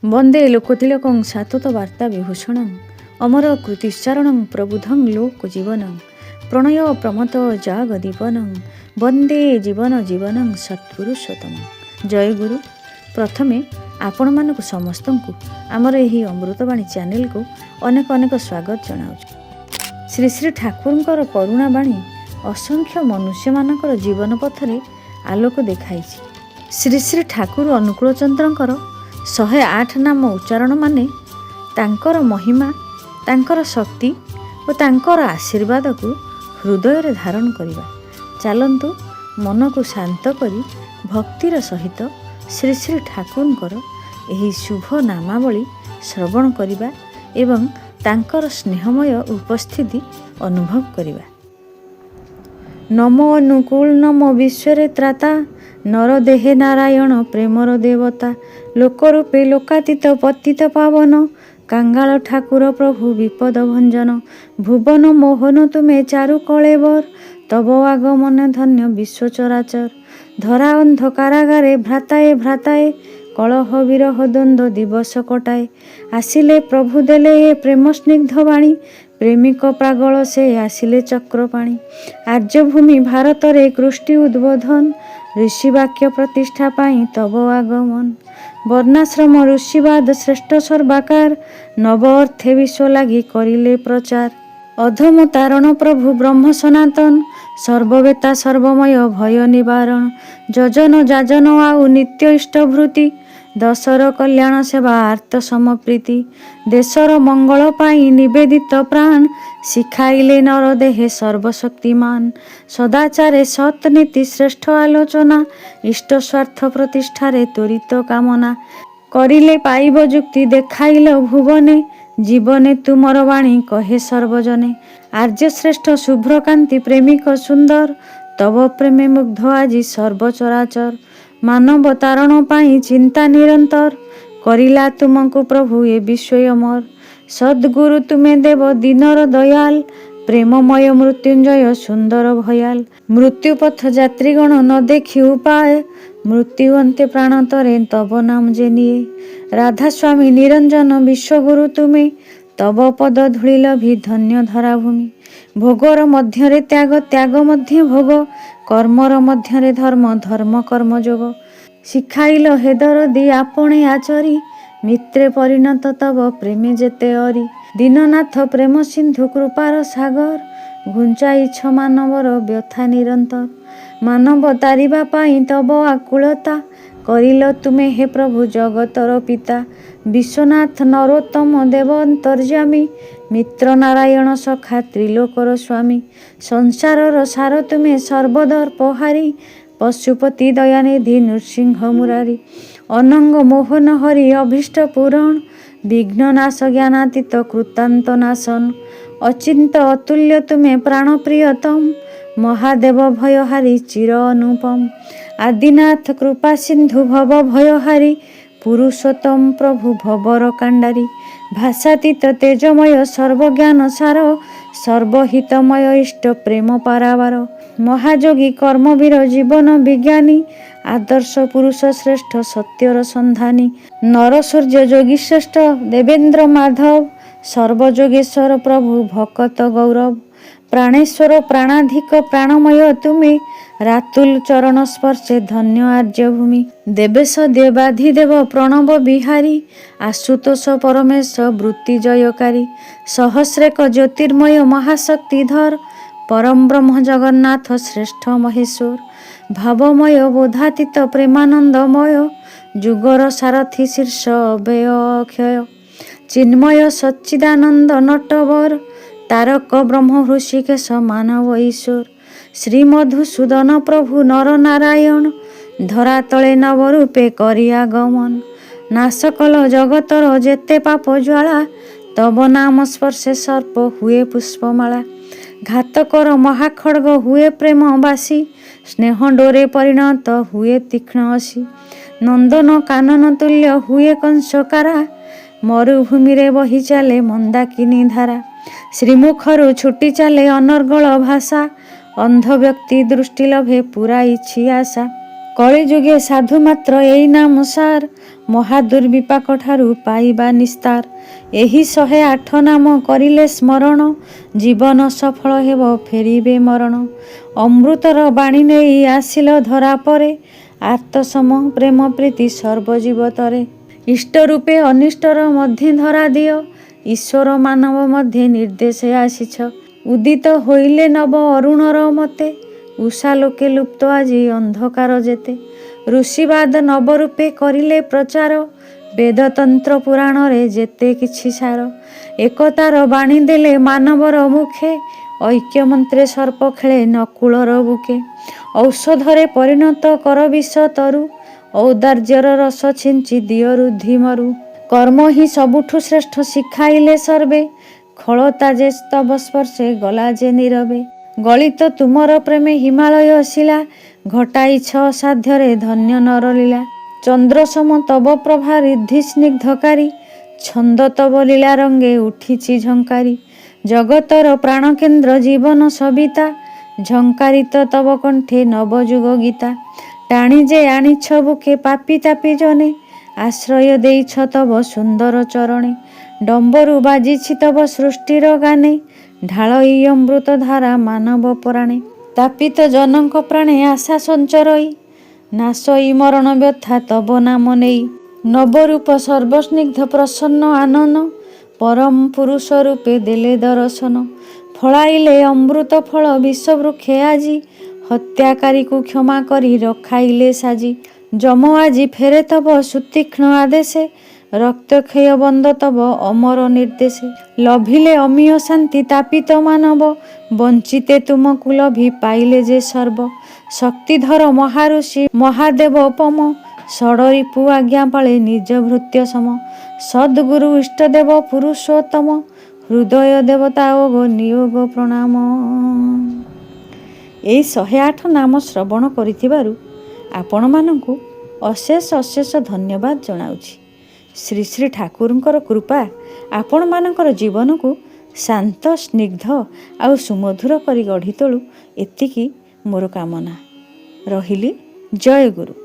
वंदे लोकतिलकं सातत वार्ता विभूषणं अमर कृतिश्चारणं प्रबुधं लोकजीवनं प्रणय प्रमत जागदीपनं वंदे जीवन जीवनं सत्पुरुषोत्तम। जय गुरु। प्रथमे आपण मानक समस्त को आमर यही अमृतवाणी चैनल को अनेक अनेक स्वागत जनाऊँ। श्री श्री ठाकुरंकर करुणा बाणी असंख्य मनुष्य मानकर जीवन पथरे आलोक देखाई। श्री श्री ठाकुर अनुकूल चंद्रंकर 108 नाम उच्चारण माने तांकर महिमा, तांकर शक्ति और तांकर आशीर्वाद को हृदय रे धारण करिबा। चलंतु मन को शांत करी भक्तिर सहित श्री श्री ठाकुरंकर एही शुभ नामावली श्रवण करिबा एवं तांकर स्नेहमय उपस्थिति अनुभव करिबा। नमो अनुकूल नमो विश्वरे त्राता नर देहे नारायण प्रेमर देवता लोकरूपे लोकातीत पतित पावन कांगाल ठाकुर प्रभु विपद भंजन भुवन मोहन तुमे चारु कलेवर तब आगमन धन्य विश्व चराचर धरा अंधकारागारे भ्राताए भ्राताए कलह विरह द्वंद्व दिवस कटाए आसिले प्रभु देले ए प्रेम स्निग्ध वाणी प्रेमिक प्रागल से आसिले चक्रपाणी आर्यभूमि भारत रे कृष्टि उद्बोधन ऋषि वाक्य प्रतिष्ठा पाई तब आगमन वर्णाश्रम ऋषिवाद श्रेष्ठ सर्वाकार नव अर्थे विश्व लागी करिले प्रचार अधम तारण प्रभु ब्रह्म सनातन सर्ववेता सर्वमय भय निवारण जजन जाजन आउ नित्य इष्टभृति दशर कल्याण सेवा आर्त समप्रीति देशर मंगल पाई निवेदित प्राण शिखाइले नर देहे सर्वशक्तिमान सदाचारे सतनीति श्रेष्ठ आलोचना इष्ट स्वार्थ प्रतिष्ठारे त्वरित कामना करिले पाइब जुक्ति देखाइल भुवने जीवने तुमर वाणी कहे सर्वजने आर्य श्रेष्ठ शुभ्रकांति प्रेमिक सुंदर तब प्रेमे मुग्ध आजि सर्वचराचर मानव तारण पाई चिंता निरंतर करिला तुमको प्रभु ए विश्वयमर सद्गुरु तुमे देव दीनर दयाल प्रेममय मृत्युंजय सुंदर भयाल मृत्युपथ यात्रीगण न देखी उपाय मृत्यु अंते प्राण तरे तब नाम जेनिए राधा स्वामी निरंजन विश्वगुरु तुमे तब पद धूलिल भी धन्य धराभूमि भोगर मध्यरे त्याग त्याग मध्य भोग कर्मर मध्यरे धर्म धर्म कर्म जोग शिखाइल हेदर दी आपणे आचरी मित्रे परिणत तब प्रेमे जेते अरी दीननाथ प्रेम सिंधु कृपार सागर घुंचाइछ मानवर व्यथा निरंतर मानव तारिबा पाई तब आकुलता करिल तुमे हे प्रभु जगतर पिता विश्वनाथ नरोत्तम देव अंतर्यामी मित्र नारायण सखा त्रिलोकर स्वामी संसारर सार तुमे सर्वदर्पहारी पशुपति दयानिधि नृसिंह मुरारी अनंग मोहन हरि अभीष्ट पुराण विघ्ननाश ज्ञानातीत कृतांत नाशन अचिंत अतुल्य तुमे प्राण प्रियतम महादेव भयहारी चिर अनुपम आदिनाथ कृपा सिंधु भव भयहारी पुरुषोत्तम प्रभु भवर कांडारी भाषातीत तेजमय सर्वज्ञान सार सर्वहितमय इष्ट प्रेम पारावार महायोगी कर्मवीर जीवन विज्ञानी आदर्श पुरुष श्रेष्ठ सत्यर संधानी नर सूर्य योगी श्रेष्ठ देवेंद्र माधव सर्वयोगेश्वर प्रभु भकत गौरव प्राणेश्वर प्राणाधिक प्राणमय तुमे रातुल चरण स्पर्शे धन्य आर्यभूमि देवेश देवाधिदेव प्रणव बिहारी आशुतोष परमेश वृत्ति जयकारी सहस्रेक ज्योतिर्मय महाशक्तिधर परम ब्रह्म जगन्नाथ श्रेष्ठ महेश्वर भावमय बोधातीत प्रेमानंदमय जुगर सारथी शीर्ष अव्यय अक्षय चिन्मय सच्चिदानंद नटवर तारक ब्रह्म ऋषिकेश मानव ईश्वर श्री मधुसूदन प्रभु नर नारायण धरातले नवरूपे करि आगमन नाशकल जगतर जेते पाप ज्वाला तब नाम स्पर्शे सर्प हुए पुष्पमाला घातकर महाखड्ग हुए प्रेमवासी स्नेह डोरे परिणत हुए तीक्ष्ण असी नंदन कानन तुल्य हुए कंसकारा मरुभूमि रे बही चाले मंदाकिनी धारा श्रीमुखरु छुटी चाले अनर्गल भाषा अंध व्यक्ति दृष्टि लभे पूरा इछि आशा कलिजुगे साधु मात्र एई नाम सार ମହାଦୁର୍ବିପାକ ଠାରୁ ପାଇବା ନିସ୍ତାର। ଏହି 108 ନାମ କରିଲେ ସ୍ମରଣ, ଜୀବନ ସଫଳ ହେବ ଫେରିବେ ମରଣ। ଅମୃତର ବାଣୀ ନେଇ ଆସିଲ ଧରା ପରେ, ଆର୍ତ୍ତସମ ପ୍ରେମ ପ୍ରୀତି ସର୍ବଜୀବତରେ। ଇଷ୍ଟ ରୂପେ ଅନିଷ୍ଟର ମଧ୍ୟ ଧରା ଦିଅ, ଈଶ୍ୱର ମାନବ ମଧ୍ୟ ନିର୍ଦ୍ଦେଶ ଆସିଛ। ଉଦିତ ହୋଇଲେ ନବ ଅରୁଣର ମତେ, ଉଷାଲୋକେ ଲୁପ୍ତ ଆଜି ଅନ୍ଧକାର ଯେତେ। ଋଷିବାଦ ନବରୂପେ କରିଲେ ପ୍ରଚାର, ବେଦତନ୍ତ୍ର ପୁରାଣରେ ଯେତେ କିଛି ସାର। ଏକତାର ବାଣୀ ଦେଲେ ମାନବର ମୁଖେ, ଐକ୍ୟ ମନ୍ତ୍ରେ ସର୍ପ ଖେଳେ ନକୁଳର ବୁକେ। ଔଷଧରେ ପରିଣତ କର ବିଷ ତରୁ, ଔଦାର୍ଯ୍ୟର ରସ ଛିଞ୍ଚି ଦିଅ ରୁଦ୍ଧି ମରୁ। କର୍ମ ହିଁ ସବୁଠୁ ଶ୍ରେଷ୍ଠ ଶିଖାଇଲେ ସର୍ବେ, ଖଳତା ଯେ ତବ ସ୍ପର୍ଶେ ଗଲା ଯେ ନୀରବେ। ଗଳିତ ତୁମର ପ୍ରେମେ ହିମାଳୟ ଶିଳା, ଘଟାଇଛ ଅସାଧ୍ୟରେ ଧନ୍ୟ ନରଲୀଳା। ଚନ୍ଦ୍ରସମ ତବ ପ୍ରଭା ରିଦ୍ଧି ସ୍ନିଗ୍ଧକାରୀ, ଛନ୍ଦ ତବ ଲୀଳା ରଙ୍ଗେ ଉଠିଛି ଝଙ୍କାରୀ। ଜଗତର ପ୍ରାଣକେନ୍ଦ୍ର ଜୀବନ ସବିତା, ଝଙ୍କାରିତ ତବ କଣ୍ଠେ ନବଯୁଗ ଗୀତା। ଟାଣି ଯେ ଆଣିଛ ବୁକେ ପାପି ତାପି ଜନେ, ଆଶ୍ରୟ ଦେଇଛ ତବ ସୁନ୍ଦର ଚରଣେ। ଡମ୍ବରୁ ବାଜିଛି ତବ ସୃଷ୍ଟିର ଗାନେ, ଢାଳଇ ଅମୃତ ଧାରା ମାନବ ପରାଣେ। ତାପିତ ଜନଙ୍କ ପ୍ରାଣେ ଆଶା ସଞ୍ଚରଇ, ନାଶଇ ମରଣ ବ୍ୟଥା ତବ ନାମ ନେଇ। ନବରୂପ ସର୍ବସ୍ନିଗ୍ଧ ପ୍ରସନ୍ନ ଆନନ, ପରମ ପୁରୁଷ ରୂପେ ଦେଲେ ଦର୍ଶନ। ଫଳାଇଲେ ଅମୃତ ଫଳ ବିଷବୃକ୍ଷେ ଆଜି, ହତ୍ୟାକାରୀକୁ କ୍ଷମା କରି ରଖାଇଲେ ସାଜି। ଯମ ଆଜି ଫେରେ ତବ ସୁତୀକ୍ଷ୍ଣ ଆଦେଶେ, ରକ୍ତକ୍ଷୟ ବନ୍ଦ ତବ ଅମର ନିର୍ଦ୍ଦେଶେ। ଲଭିଲେ ଅମୀୟ ଶାନ୍ତି ତାପିତ ମାନବ, ବଞ୍ଚିତେ ତୁମକୁ ଲଭି ପାଇଲେ ଯେ ସର୍ବ। ଶକ୍ତିଧର ମହାଋଷି ମହାଦେବ ପମ, ଷଡ଼ରିପୁ ଆଜ୍ଞା ପାଳେ ନିଜ ଭୃତ୍ୟ ସମ। ସଦ୍ଗୁରୁ ଇଷ୍ଟଦେବ ପୁରୁଷୋତ୍ତମ, ହୃଦୟ ଦେବତା ଓଗ ନିୟୋଗ ପ୍ରଣାମ। ଏହି 108 ନାମ ଶ୍ରବଣ କରିଥିବାରୁ ଆପଣମାନଙ୍କୁ ଅଶେଷ ଅଶେଷ ଧନ୍ୟବାଦ ଜଣାଉଛି। ଶ୍ରୀ ଶ୍ରୀ ଠାକୁରଙ୍କର କୃପା ଆପଣମାନଙ୍କର ଜୀବନକୁ ଶାନ୍ତ, ସ୍ନିଗ୍ଧ ଆଉ ସୁମଧୁର କରି ଗଢ଼ି ତୋଳୁ, ଏତିକି ମୋର କାମନା। ରହିଲି, ଜୟ ଗୁରୁ।